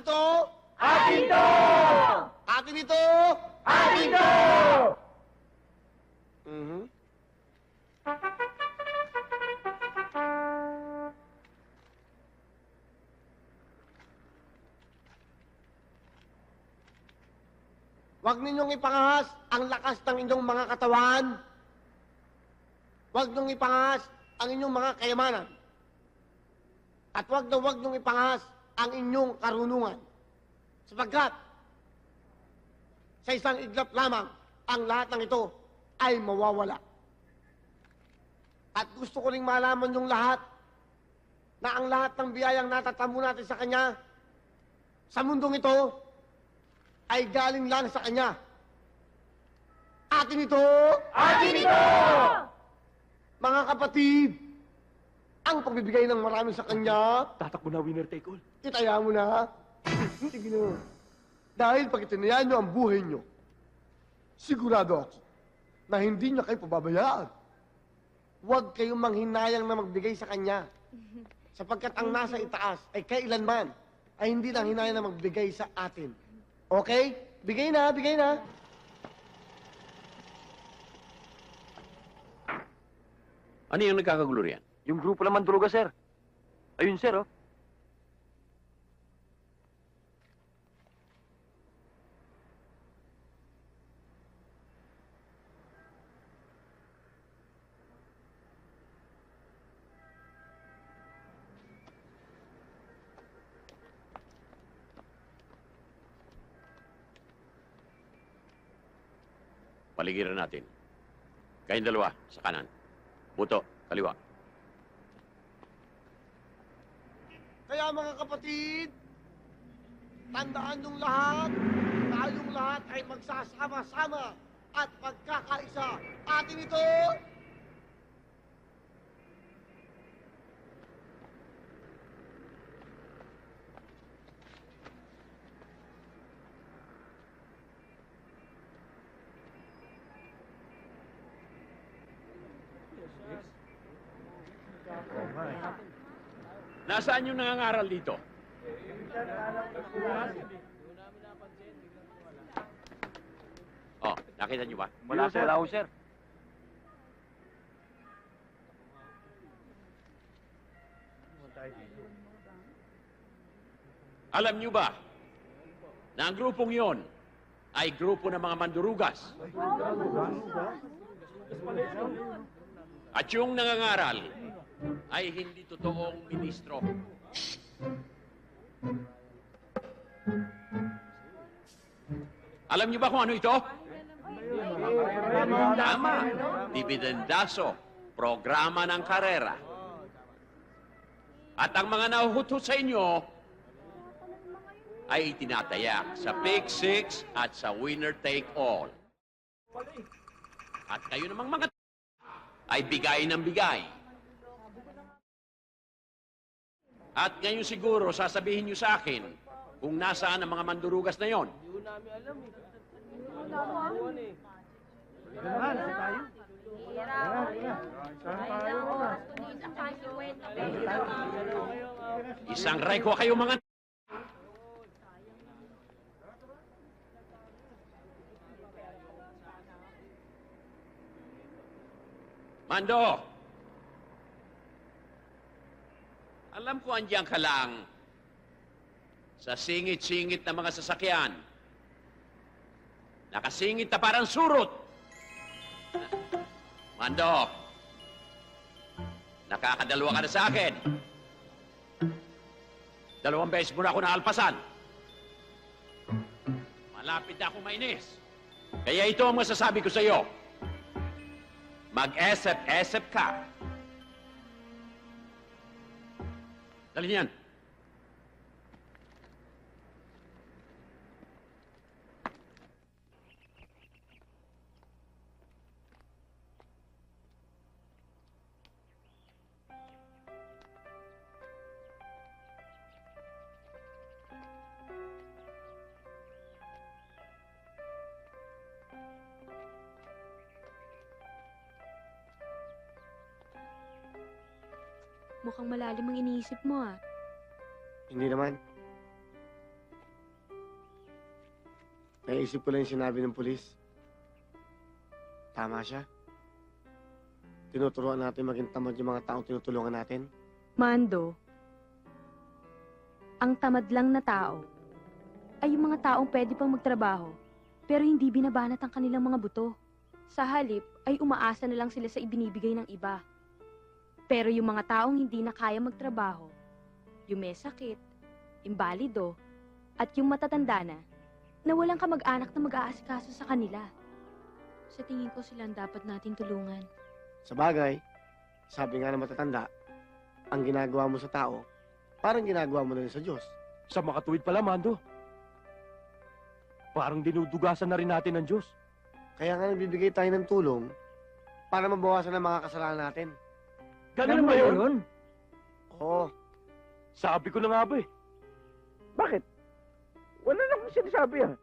ito! Atin to! Atin ito! Atin to! Mhm. Huwag ninyong ipangahas ang lakas ng inyong mga katawan. Huwag ninyong ipangahas ang inyong mga kayamanan. At huwag ninyong ipangahas ang inyong karunungan. Sapagkat, sa isang iglap lamang, ang lahat ng ito ay mawawala. At gusto ko ring malaman yung lahat na ang lahat ng biyayang natatamo natin sa Kanya, sa mundong ito, ay galing lang sa Kanya. Atin ito! Atin ito! Mga kapatid, ang pagbibigay ng marami sa Kanya, Tatakbo na, winner take all. itaya mo na. Sige na. Dahil pag itinayaan nyo ang buhay nyo, sigurado ako na hindi niya kayo pababayaan. Huwag kayong manghinayang na magbigay sa Kanya. Sapagkat ang nasa itaas ay kailanman ay hindi lang hinayang na magbigay sa atin. Okay? Bigay na, bigay na. Ano yung nagkakagulo riyan? Yung grupo naman druga, sir. Ayun, sir, oh. Paligiran natin. Kayong dalawa, sa kanan. Buto, kaliwa. Kaya mga kapatid, tandaan niyong lahat, tayong lahat ay magsasama-sama at magkakaisa. Atin ito! Nasaan yung nangangaral dito? Oh, nakita niyo ba? Wala, sir. Wala, sir. Alam niyo ba na ang grupong yon ay grupo ng mga mandurugas? At yung nangangaral ay hindi totoong ministro. Alam niyo ba kung ano ito? Tama. Dividendaso. Programa ng karera. At ang mga nahuhuto sa inyo ay itinatayak sa Pick Six at sa Winner Take All. At kayo namang mga ay bigay ng bigay. At ngayon siguro sasabihin niyo sa akin kung nasaan ang mga mandurugas na yon. Isang reko kayo mga... Mando! Alam ko andiyan ka lang sa singit-singit na mga sasakyan. Nakasingit na parang surot. Mando, nakakadalwa ka na sa akin. 2 beses mo na ako naalpasan. Malapit na akong mainis. Kaya ito ang masasabi ko sa iyo. Mag-esep-esep ka. Dali niyan. Mukhang malalim ang iniisip mo, ah. Hindi naman. Naisip ko lang yung sinabi ng pulis. Tama siya. Tinuturuan natin maging tamad yung mga taong tinutulungan natin. Mando, ang tamad lang na tao ay yung mga taong pwede pang magtrabaho pero hindi binabanat ang kanilang mga buto. Sa halip ay umaasa na lang sila sa ibinibigay ng iba. Pero yung mga taong hindi na kaya magtrabaho, yung may sakit, imbalido, at yung matatanda na walang kamag-anak na mag-aasikaso sa kanila. Sa tingin ko sila ang dapat natin tulungan. Sa bagay, sabi nga ng matatanda, ang ginagawa mo sa tao, parang ginagawa mo na rin sa Diyos. Sa makatuwid pala, Mando. Parang dinudugasan na rin natin ng Diyos. Kaya nga nagbibigay tayo ng tulong para mabawasan ang mga kasalanan natin. Ganun ba yun? Oo, Sabi ko na nga ba eh. Bakit? Wala na akong sinasabi ah.